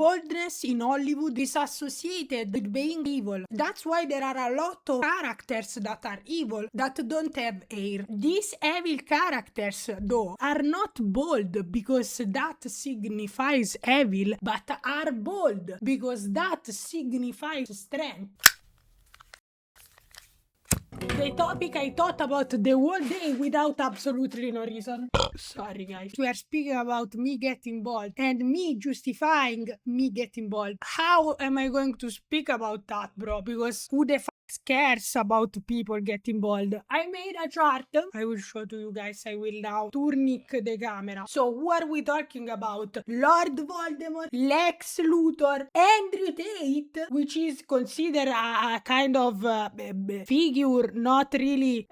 Boldness in Hollywood is associated with being evil. That's why there are a lot of characters that are evil that don't have hair. These evil characters, though, are not bold because that signifies evil, but are bold because that signifies strength. The topic I thought about the whole day without absolutely no reason. Sorry guys. We are speaking about me getting bald and me justifying me getting bald. How am I going to speak about that, bro? Because who the cares about people getting bald? I made a chart. I will show to you guys. I will now turnic the camera. So who are we talking about? Lord Voldemort, Lex Luthor, Andrew Tate, which is considered a kind of figure, not really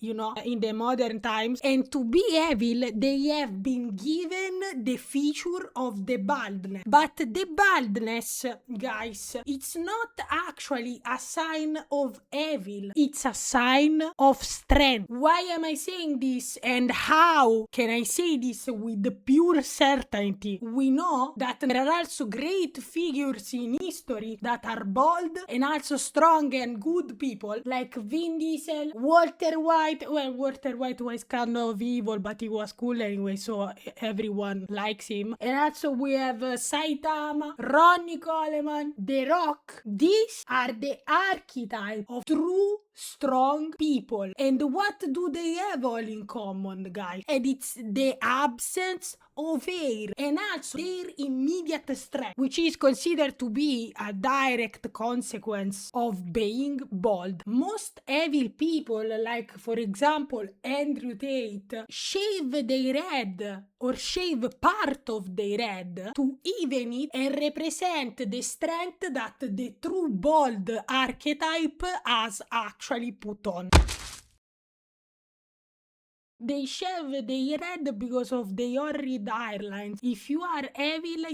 in the modern times. And to be evil, they have been given the feature of the baldness. But the baldness, guys, it's not actually a sign of evil, it's a sign of strength. Why am I saying this, and how can I say this with pure certainty? We know that there are also great figures in history that are bold and also strong and good people, like Vin Diesel, Walter White. Well, Walter White was kind of evil, but he was cool anyway, so everyone likes him. And also we have Saitama, Ronnie Coleman, The Rock. These are the archetype of true strong people. And what do they have all in common, guys? And it's the absence of hair and also their immediate strength, which is considered to be a direct consequence of being bald. Most evil people, like for example Andrew Tate, shave their head or shave part of their head to even it and represent the strength that the true bald archetype has actually put on. They shave their head because of the horrid hairlines. If you are evil,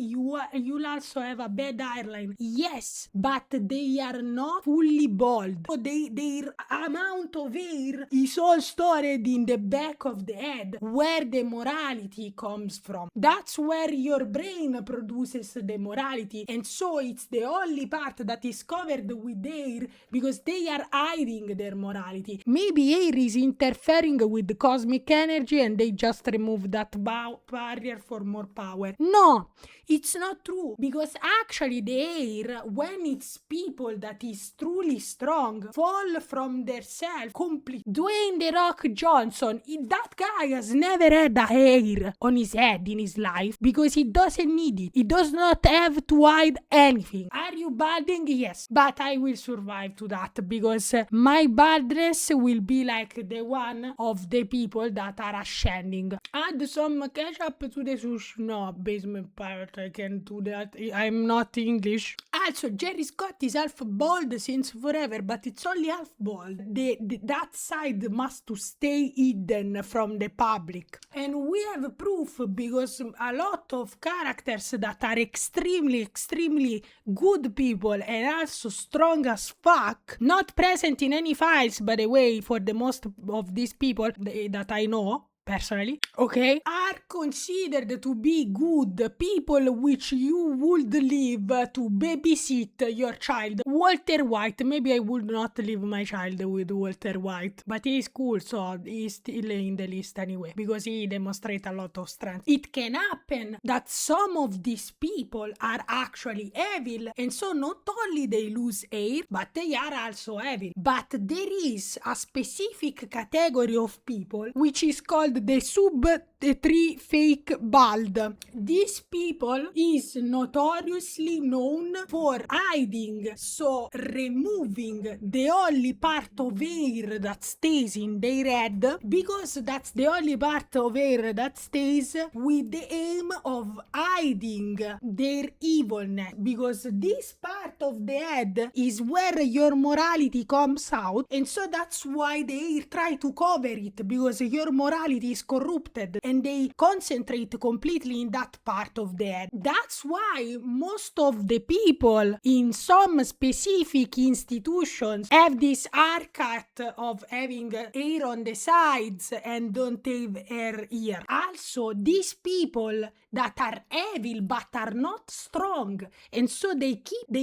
you'll also have a bad hairline. Yes, but they are not fully bald. So their amount of hair is all stored in the back of the head, where the morality comes from. That's where your brain produces the morality, and so it's the only part that is covered with hair because they are hiding their morality. Maybe hair is interfering with the cosmic energy and they just remove that barrier for more power. No, it's not true, because actually the hair, when it's people that is truly strong, fall from their self completely. Dwayne The Rock Johnson, that guy has never had a hair on his head in his life because he doesn't need it. He does not have to hide anything. Are you balding? Yes, but I will survive to that because my baldness will be like the one of the people that are ascending. Add some ketchup to the sushi. No, basement pirate, I can't do that. I'm not English. Also, Jerry Scott is half bald since forever, but it's only half bald. That side must to stay hidden from the public. And we have proof because a lot of characters that are extremely good people and also strong as fuck, not present in any files, by the way, for the most of these people that I know personally, okay, are considered to be good people which you would leave to babysit your child. Walter White, maybe I would not leave my child with Walter White, but he is cool, so he's still in the list anyway, because he demonstrates a lot of strength. It can happen that some of these people are actually evil, and so not only they lose hair, but they are also evil. But there is a specific category of people which is called the sub-3 fake bald. These people is notoriously known for hiding, so removing the only part of hair that stays in their head, because that's the only part of hair that stays, with the aim of hiding their evilness, because this part of the head is where your morality comes out, and so that's why they try to cover it, because your morality is corrupted and they concentrate completely in that part of the head. That's why most of the people in some specific institutions have this haircut of having hair on the sides and don't have hair here. Also, these people that are evil but are not strong, and so they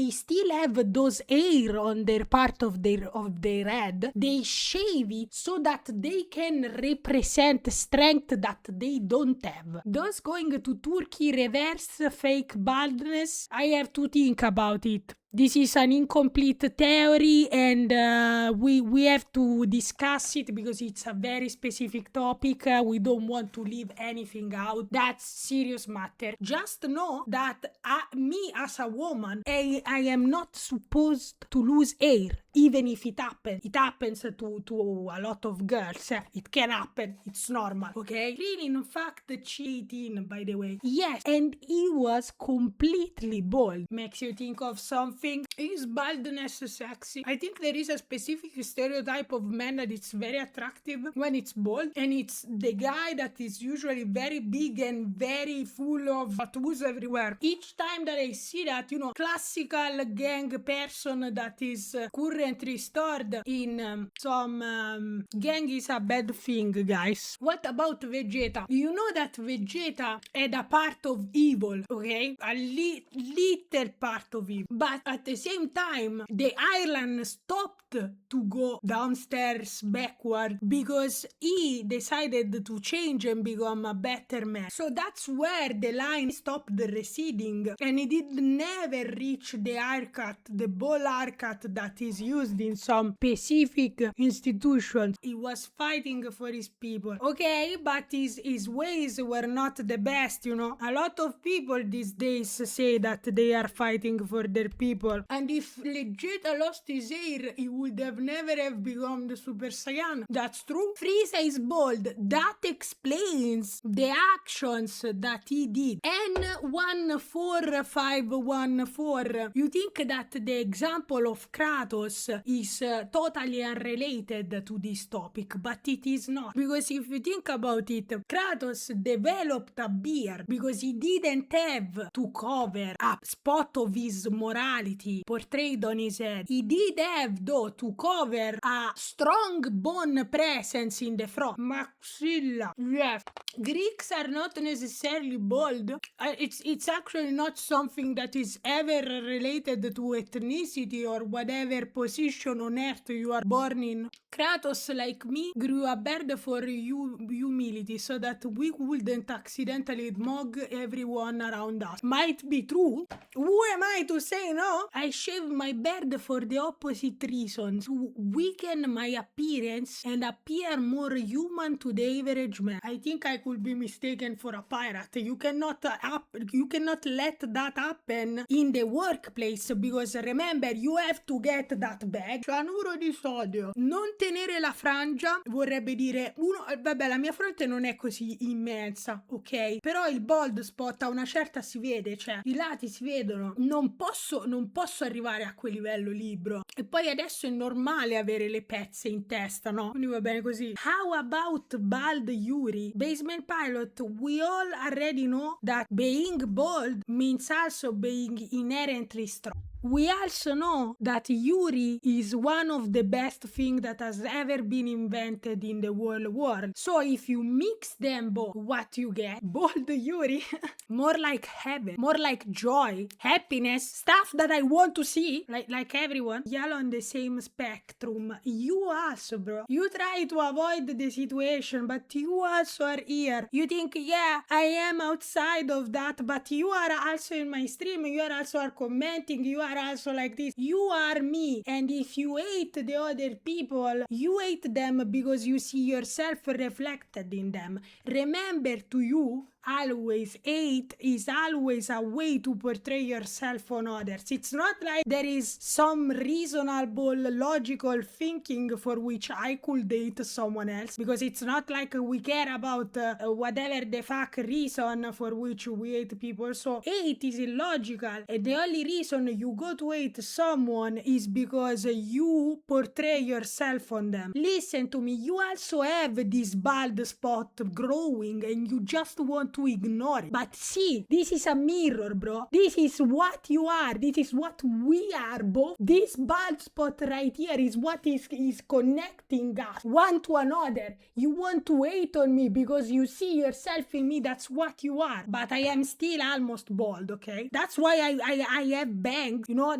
still have those hair on their part of their head. They shave it so that they can represent strength that they don't have. Those going to Turkey reverse fake baldness, I have to think about it. This is an incomplete theory, and we have to discuss it because it's a very specific topic. We don't want to leave anything out. That's serious matter. Just know that me as a woman, I am not supposed to lose hair, even if it happens. It happens to a lot of girls. It can happen. It's normal, okay? Really, in fact, she 18, by the way. Yes, and he was completely bald. Makes you think of something. Is baldness sexy? I think there is a specific stereotype of men that it's very attractive when it's bald, and it's the guy that is usually very big and very full of tattoos everywhere. Each time that I see that, classical gang person that is currently stored in some gang is a bad thing, guys. What about Vegeta? You know that Vegeta had a part of evil, okay? A little part of evil. But at the same time, the island stopped to go downstairs backward because he decided to change and become a better man. So that's where the line stopped receding, and he did never reach the haircut, the ball haircut that is used in some specific institutions. He was fighting for his people, okay, but his ways were not the best, A lot of people these days say that they are fighting for their people, and if Vegeta lost his hair, he would have never have become the Super Saiyan. That's true. Frieza is bald. That explains the actions that he did. N14514. You think that the example of Kratos is totally unrelated to this topic, but it is not. Because if you think about it, Kratos developed a beard because he didn't have to cover a spot of his morality portrayed on his head. He did have, though, to cover a strong bone presence in the front. Maxilla. Yes. Greeks are not necessarily bald. It's actually not something that is ever related to ethnicity or whatever position on earth you are born in. Kratos, like me, grew a beard for humility so that we wouldn't accidentally mug everyone around us. Might be true. Who am I to say no? I shaved my beard for the opposite reasons. To weaken my appearance and appear more human to the average man. I think I could be mistaken for a pirate. You cannot let that happen in the workplace, because remember, you have to get that bag. Cianuro di sodio. Non tenere la frangia vorrebbe dire vabbè, la mia fronte non è così immensa, ok? Però il bald spot a una certa si vede, cioè i lati si vedono. Non posso arrivare a quel livello lì, bro. E poi adesso è normale avere le pezze in testa, no? Quindi va bene così. How about bald Yuri? Basement Pilot, we all already know that being bald means also being inherently strong. We also know that Yuri is one of the best things that has ever been invented in the whole world. So if you mix them both, what you get? Bald Yuri. More like heaven, more like joy, happiness, stuff that I want to see, like everyone. Y'all on the same spectrum. You also, bro. You try to avoid the situation, but you also are here. You think, yeah, I am outside of that, but you are also in my stream. You are also commenting. You are also like this. You are me, and if you hate the other people, you hate them because you see yourself reflected in them. Remember, to you, always hate is always a way to portray yourself on others. It's not like there is some reasonable logical thinking for which I could date someone else, because it's not like we care about whatever the fuck reason for which we hate people. So hate is illogical, and the only reason you go to hate someone is because you portray yourself on them. Listen to me, you also have this bald spot growing and you just want to ignore it. But see, this is a mirror, bro. This is what you are. This is what we are both. This bald spot right here is what is connecting us one to another. You want to hate on me because you see yourself in me. That's what you are. But I am still almost bald, okay? That's why I have bangs. You know,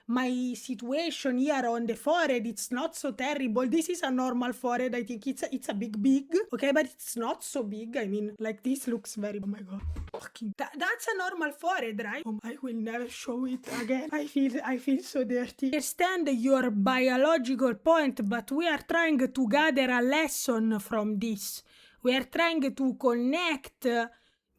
my situation here on the forehead, it's not so terrible. This is a normal forehead. I think it's a big, okay, but it's not so big. I mean, like, this looks very, oh my god, fucking, that's a normal forehead, right? I will never show it again. I feel so dirty. I understand your biological point, but we are trying to gather a lesson from this. We are trying to connect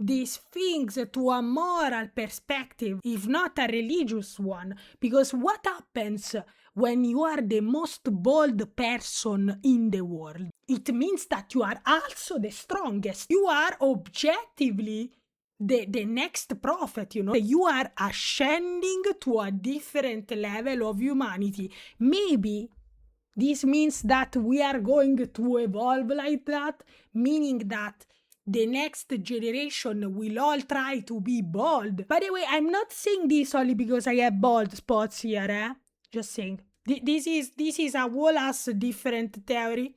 these things to a moral perspective, if not a religious one. Because what happens when you are the most bold person in the world? It means that you are also the strongest. You are objectively the next prophet, you know. You are ascending to a different level of humanity. Maybe this means that we are going to evolve like that, meaning that the next generation will all try to be bald. By the way, I'm not saying this only because I have bald spots here, eh? Just saying. This is a whole ass different theory.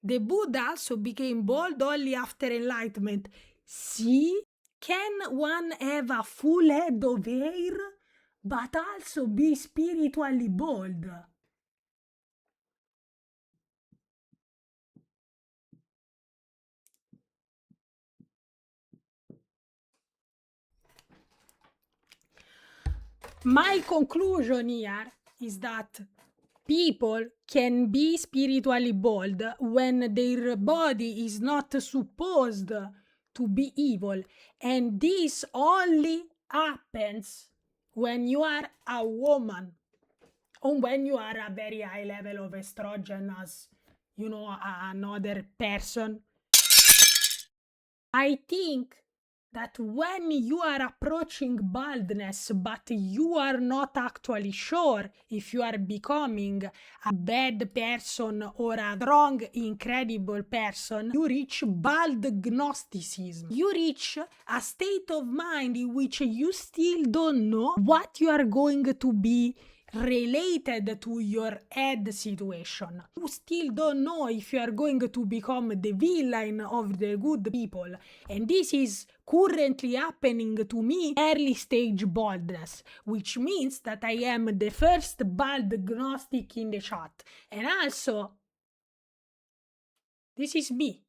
The Buddha also became bald only after enlightenment. See? Can one have a full head of hair, but also be spiritually bald? My conclusion here is that people can be spiritually bald when their body is not supposed to be evil, and this only happens when you are a woman or when you are a very high level of estrogen as, you know, another person. I think that when you are approaching baldness, but you are not actually sure if you are becoming a bad person or a strong, incredible person, you reach bald gnosticism. You reach a state of mind in which you still don't know what you are going to be related to your head situation. You still don't know if you are going to become the villain of the good people. And this is currently happening to me, early stage baldness, which means that I am the first bald gnostic in the chat. And also, this is me.